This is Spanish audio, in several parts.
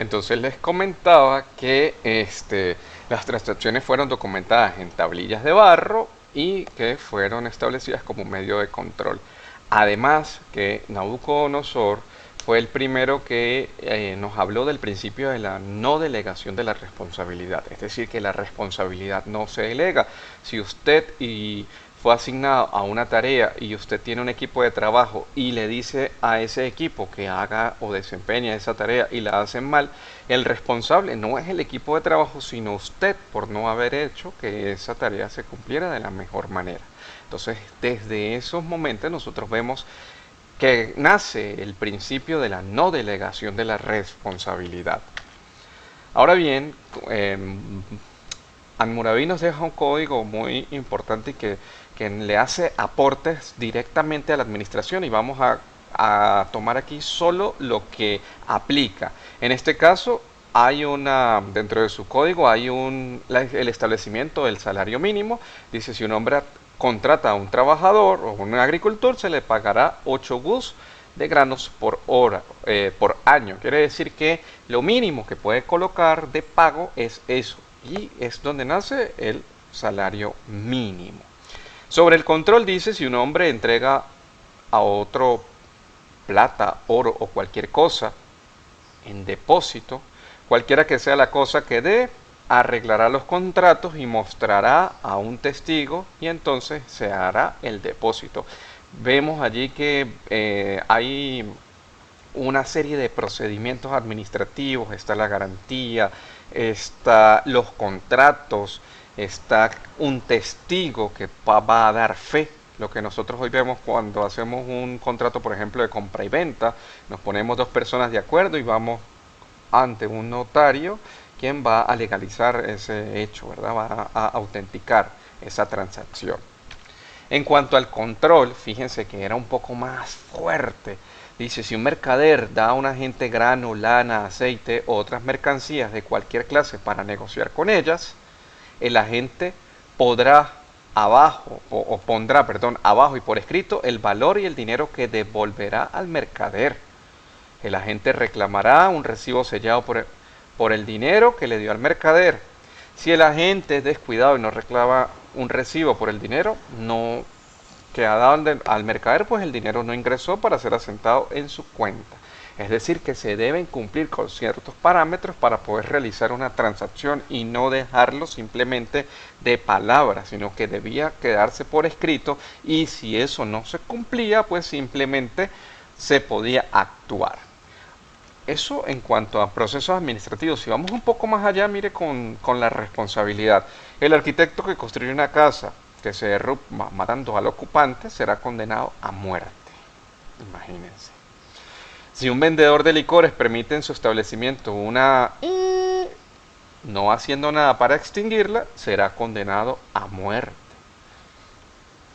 Entonces les comentaba que las transacciones fueron documentadas en tablillas de barro y que fueron establecidas como medio de control. Además que Nabucodonosor fue el primero que nos habló del principio de la no delegación de la responsabilidad. Es decir, que la responsabilidad no se delega. Si usted fue asignado a una tarea y usted tiene un equipo de trabajo y le dice a ese equipo que haga o desempeñe esa tarea y la hacen mal, el responsable no es el equipo de trabajo, sino usted por no haber hecho que esa tarea se cumpliera de la mejor manera. Entonces, desde esos momentos nosotros vemos que nace el principio de la no delegación de la responsabilidad. Ahora bien, Hammurabi nos deja un código muy importante que le hace aportes directamente a la administración, y vamos a tomar aquí solo lo que aplica. En este caso, dentro de su código hay el establecimiento del salario mínimo. Dice: si un hombre contrata a un trabajador o un agricultor, se le pagará 8 gus de granos por año. Quiere decir que lo mínimo que puede colocar de pago es eso, y es donde nace el salario mínimo. Sobre el control dice: si un hombre entrega a otro plata, oro o cualquier cosa en depósito, cualquiera que sea la cosa que dé, arreglará los contratos y mostrará a un testigo, y entonces se hará el depósito. Vemos allí que hay una serie de procedimientos administrativos. Está la garantía, está los contratos, está un testigo que va a dar fe. Lo que nosotros hoy vemos cuando hacemos un contrato, por ejemplo, de compra y venta, nos ponemos dos personas de acuerdo y vamos ante un notario, quien va a legalizar ese hecho, ¿verdad? Va a autenticar esa transacción. En cuanto al control, fíjense que era un poco más fuerte. Dice: si un mercader da a un agente grano, lana, aceite o otras mercancías de cualquier clase para negociar con ellas, el agente pondrá abajo y por escrito el valor y el dinero que devolverá al mercader. El agente reclamará un recibo sellado por el dinero que le dio al mercader. Si el agente es descuidado y no reclama un recibo por el dinero que ha dado al mercader, pues el dinero no ingresó para ser asentado en su cuenta. Es decir, que se deben cumplir con ciertos parámetros para poder realizar una transacción, y no dejarlo simplemente de palabra, sino que debía quedarse por escrito, y si eso no se cumplía, pues simplemente se podía actuar. Eso en cuanto a procesos administrativos. Si vamos un poco más allá, mire con la responsabilidad. El arquitecto que construye una casa que se derrumba matando al ocupante será condenado a muerte. Imagínense. Si un vendedor de licores permite en su establecimiento no haciendo nada para extinguirla, será condenado a muerte.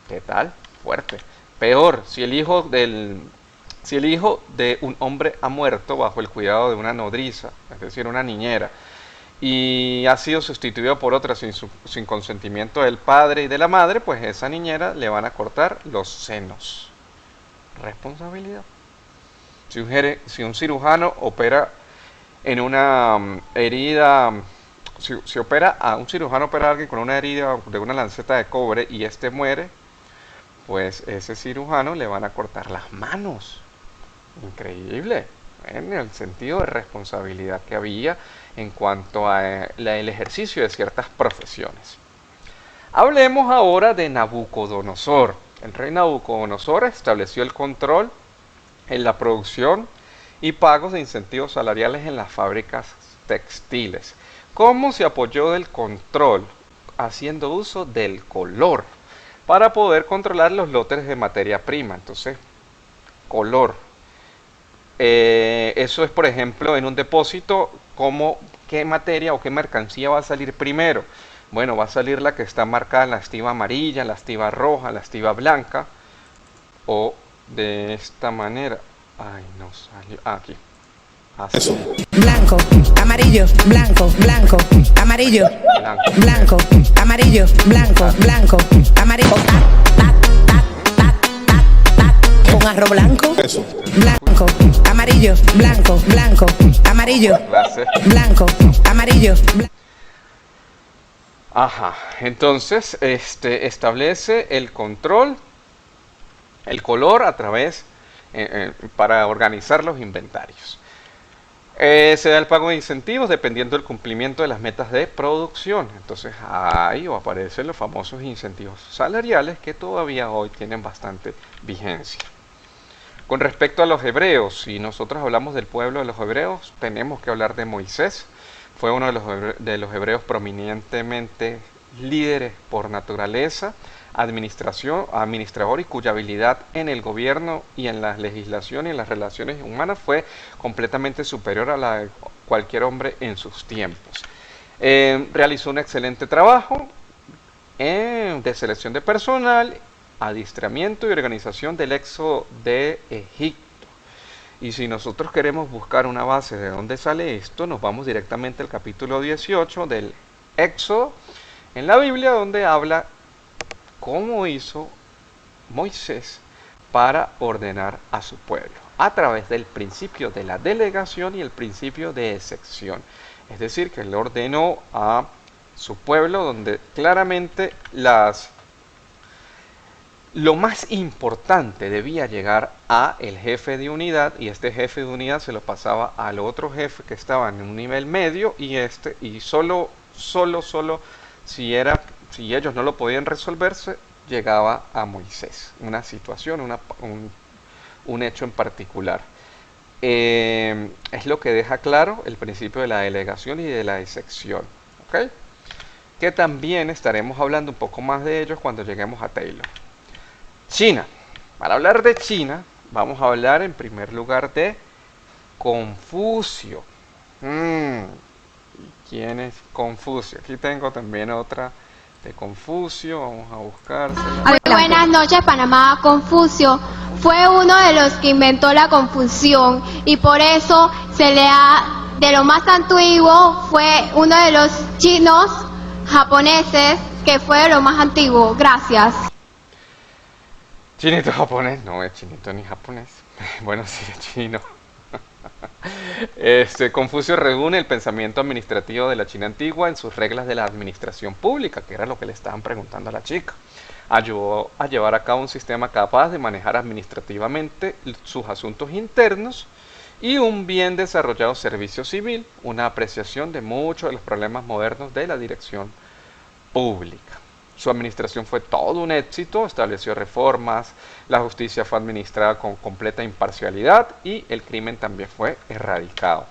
¿Qué tal? Fuerte. Peor, si el hijo de un hombre ha muerto bajo el cuidado de una nodriza, es decir, una niñera, y ha sido sustituido por otra sin consentimiento del padre y de la madre, pues a esa niñera le van a cortar los senos. Responsabilidad. Si un cirujano opera en una herida, si opera a un cirujano opera a alguien con una herida de una lanceta de cobre y este muere, pues ese cirujano le van a cortar las manos. Increíble, en el sentido de responsabilidad que había en cuanto a el ejercicio de ciertas profesiones. Hablemos ahora de Nabucodonosor. El rey Nabucodonosor estableció el control en la producción y pagos de incentivos salariales en las fábricas textiles. ¿Cómo se apoyó del control? Haciendo uso del color para poder controlar los lotes de materia prima. Entonces, color. Eso es, por ejemplo, en un depósito, qué materia o qué mercancía va a salir primero. Bueno, va a salir la que está marcada en la estiba amarilla, la estiba roja, la estiba blanca, o de esta manera. Ay, no salió. Aquí. Así. Blanco, amarillo, blanco, blanco, amarillo, blanco, amarillo, blanco, blanco, amarillo. un arroz blanco, blanco, amarillo, blanco, blanco, amarillo, Clase. blanco, amarillo, Ajá, entonces establece el control, el color a través, para organizar los inventarios. Se da el pago de incentivos dependiendo del cumplimiento de las metas de producción. Entonces ahí aparecen los famosos incentivos salariales que todavía hoy tienen bastante vigencia. Con respecto a los hebreos, si nosotros hablamos del pueblo de los hebreos, tenemos que hablar de Moisés. Fue uno de los hebreos prominentemente líderes por naturaleza, administrador y cuya habilidad en el gobierno y en la legislación y en las relaciones humanas fue completamente superior a la de cualquier hombre en sus tiempos. Realizó un excelente trabajo de selección de personal, adiestramiento y organización del éxodo de Egipto. Y si nosotros queremos buscar una base de dónde sale esto, nos vamos directamente al capítulo 18 del Éxodo en la Biblia, donde habla cómo hizo Moisés para ordenar a su pueblo, a través del principio de la delegación y el principio de excepción. Es decir, que él ordenó a su pueblo donde claramente lo más importante debía llegar a el jefe de unidad, y este jefe de unidad se lo pasaba al otro jefe que estaba en un nivel medio, y solo si ellos no lo podían resolverse, llegaba a Moisés. Una situación, un hecho en particular. Es lo que deja claro el principio de la delegación y de la excepción. ¿Ok? Que también estaremos hablando un poco más de ellos cuando lleguemos a Taylor. China. Para hablar de China, vamos a hablar en primer lugar de Confucio. ¿Quién es Confucio? Aquí tengo también otra de Confucio. Vamos a buscársela. Buenas noches, Panamá. Confucio fue uno de los que inventó la confusión y por eso de lo más antiguo, fue uno de los chinos japoneses que fue de lo más antiguo. Gracias. Chinito japonés, no es chinito ni japonés. Bueno, sí es chino. Confucio reúne el pensamiento administrativo de la China antigua en sus reglas de la administración pública, que era lo que le estaban preguntando a la chica. Ayudó a llevar a cabo un sistema capaz de manejar administrativamente sus asuntos internos y un bien desarrollado servicio civil, una apreciación de muchos de los problemas modernos de la dirección pública. Su administración fue todo un éxito, estableció reformas, la justicia fue administrada con completa imparcialidad y el crimen también fue erradicado.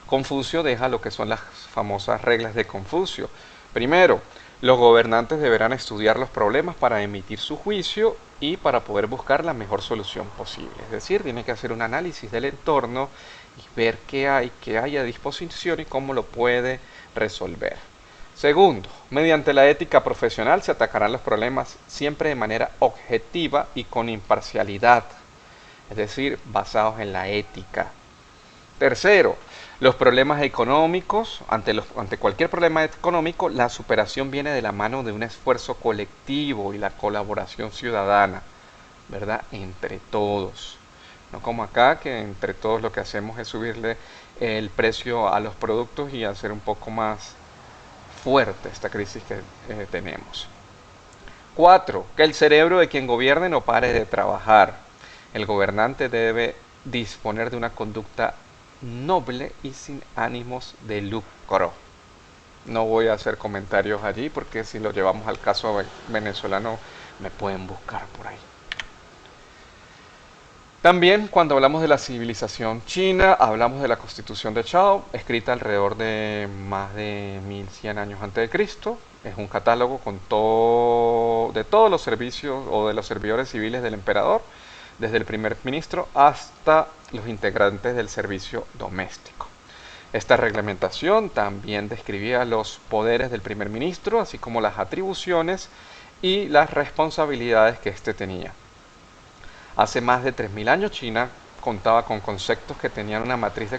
Confucio deja lo que son las famosas reglas de Confucio. Primero, los gobernantes deberán estudiar los problemas para emitir su juicio y para poder buscar la mejor solución posible. Es decir, tiene que hacer un análisis del entorno y ver qué hay a disposición y cómo lo puede resolver. Segundo, mediante la ética profesional se atacarán los problemas siempre de manera objetiva y con imparcialidad, es decir, basados en la ética. Tercero, los problemas económicos, ante cualquier problema económico, la superación viene de la mano de un esfuerzo colectivo y la colaboración ciudadana, ¿verdad? Entre todos. No como acá, que entre todos lo que hacemos es subirle el precio a los productos y hacer un poco más fuerte esta crisis que tenemos. 4. Que el cerebro de quien gobierne no pare de trabajar. El gobernante debe disponer de una conducta noble y sin ánimos de lucro. No voy a hacer comentarios allí porque si lo llevamos al caso venezolano me pueden buscar por ahí. También cuando hablamos de la civilización china, hablamos de la Constitución de Chao, escrita alrededor de más de 1100 años antes de Cristo. Es un catálogo de todos los servicios o de los servidores civiles del emperador, desde el primer ministro hasta los integrantes del servicio doméstico. Esta reglamentación también describía los poderes del primer ministro, así como las atribuciones y las responsabilidades que éste tenía. Hace más de 3000 años China contaba con conceptos que tenían una matriz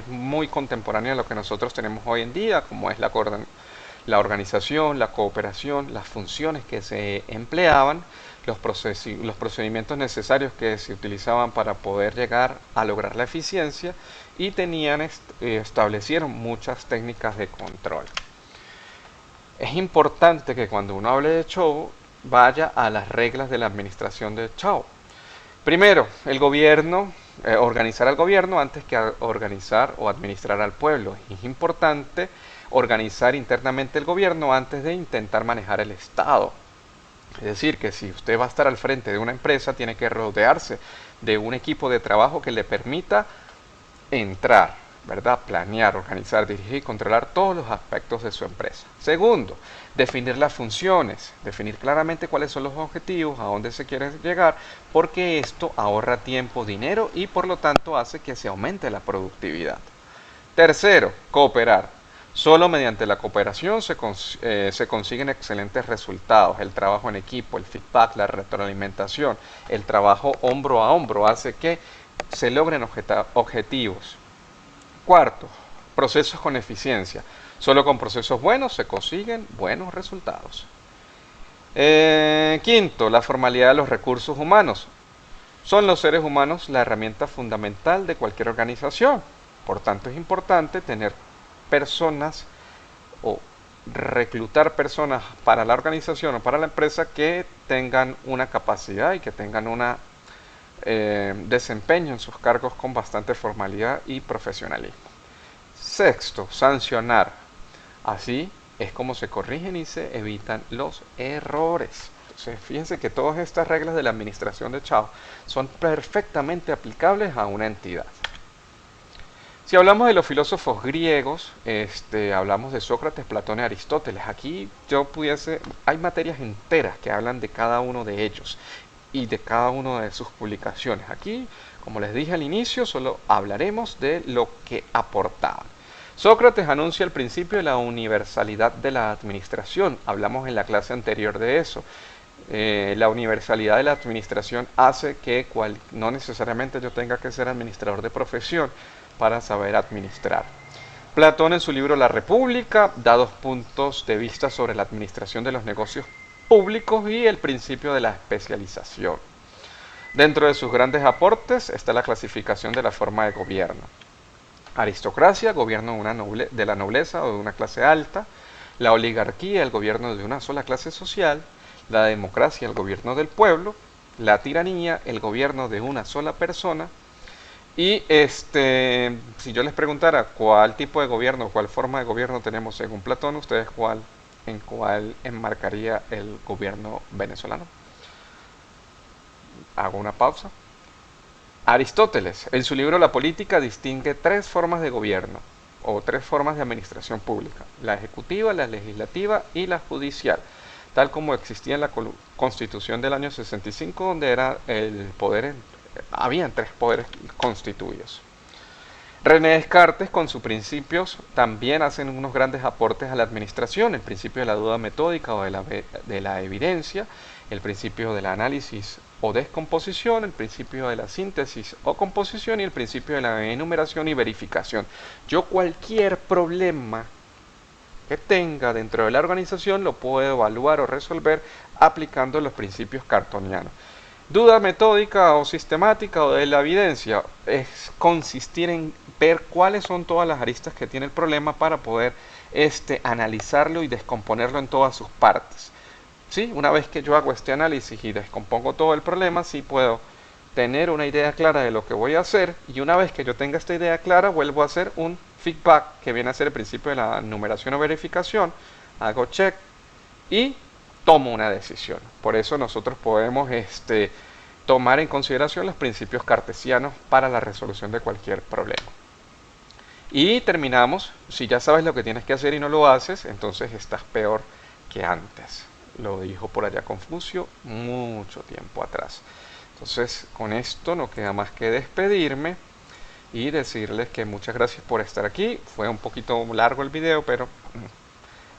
muy contemporánea a lo que nosotros tenemos hoy en día, como es la organización, la cooperación, las funciones que se empleaban, los procedimientos necesarios que se utilizaban para poder llegar a lograr la eficiencia y establecieron muchas técnicas de control. Es importante que cuando uno hable de Chou vaya a las reglas de la administración de Chou. Primero, el gobierno, organizar al gobierno antes que organizar o administrar al pueblo. Es importante organizar internamente el gobierno antes de intentar manejar el Estado. Es decir, que si usted va a estar al frente de una empresa, tiene que rodearse de un equipo de trabajo que le permita entrar, ¿verdad? Planear, organizar, dirigir y controlar todos los aspectos de su empresa. Segundo, definir las funciones, definir claramente cuáles son los objetivos, a dónde se quiere llegar, porque esto ahorra tiempo, dinero y por lo tanto hace que se aumente la productividad. Tercero, cooperar. Solo mediante la cooperación se consiguen excelentes resultados. El trabajo en equipo, el feedback, la retroalimentación, el trabajo hombro a hombro hace que se logren objetivos. Cuarto, procesos con eficiencia. Solo con procesos buenos se consiguen buenos resultados. Quinto, la formalidad de los recursos humanos. Son los seres humanos la herramienta fundamental de cualquier organización. Por tanto, es importante tener personas o reclutar personas para la organización o para la empresa que tengan una capacidad y que tengan un desempeño en sus cargos con bastante formalidad y profesionalismo. Sexto, sancionar. Así es como se corrigen y se evitan los errores. Entonces, fíjense que todas estas reglas de la administración de Chou son perfectamente aplicables a una entidad. Si hablamos de los filósofos griegos, hablamos de Sócrates, Platón y Aristóteles. Aquí hay materias enteras que hablan de cada uno de ellos y de cada una de sus publicaciones. Aquí, como les dije al inicio, solo hablaremos de lo que aportaban. Sócrates anuncia el principio de la universalidad de la administración. Hablamos en la clase anterior de eso. La universalidad de la administración hace que no necesariamente yo tenga que ser administrador de profesión para saber administrar. Platón en su libro La República da 2 puntos de vista sobre la administración de los negocios públicos y el principio de la especialización. Dentro de sus grandes aportes está la clasificación de la forma de gobierno. Aristocracia, gobierno de la nobleza o de una clase alta. La oligarquía, el gobierno de una sola clase social. La democracia, el gobierno del pueblo. La tiranía, el gobierno de una sola persona. Y si yo les preguntara cuál tipo de gobierno, cuál forma de gobierno tenemos según Platón, ustedes en cuál enmarcaría el gobierno venezolano. Hago una pausa. Aristóteles, en su libro La Política, distingue 3 formas de gobierno o 3 formas de administración pública: la ejecutiva, la legislativa y la judicial, tal como existía en la Constitución del año 65, donde era habían 3 poderes constituidos. René Descartes, con sus principios, también hacen unos grandes aportes a la administración: el principio de la duda metódica o de la evidencia, el principio del análisis o descomposición, el principio de la síntesis o composición y el principio de la enumeración y verificación. Yo cualquier problema que tenga dentro de la organización lo puedo evaluar o resolver aplicando los principios cartonianos. Duda metódica o sistemática o de la evidencia es consistir en ver cuáles son todas las aristas que tiene el problema para poder analizarlo y descomponerlo en todas sus partes. ¿Sí? Una vez que yo hago este análisis y descompongo todo el problema, sí puedo tener una idea clara de lo que voy a hacer, y una vez que yo tenga esta idea clara, vuelvo a hacer un feedback, que viene a ser el principio de la numeración o verificación, hago check y tomo una decisión. Por eso nosotros podemos tomar en consideración los principios cartesianos para la resolución de cualquier problema. Y terminamos. Si ya sabes lo que tienes que hacer y no lo haces, entonces estás peor que antes. Lo dijo por allá Confucio mucho tiempo atrás. Entonces, con esto no queda más que despedirme y decirles que muchas gracias por estar aquí. Fue un poquito largo el video, pero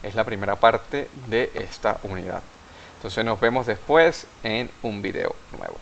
es la primera parte de esta unidad. Entonces nos vemos después en un video nuevo.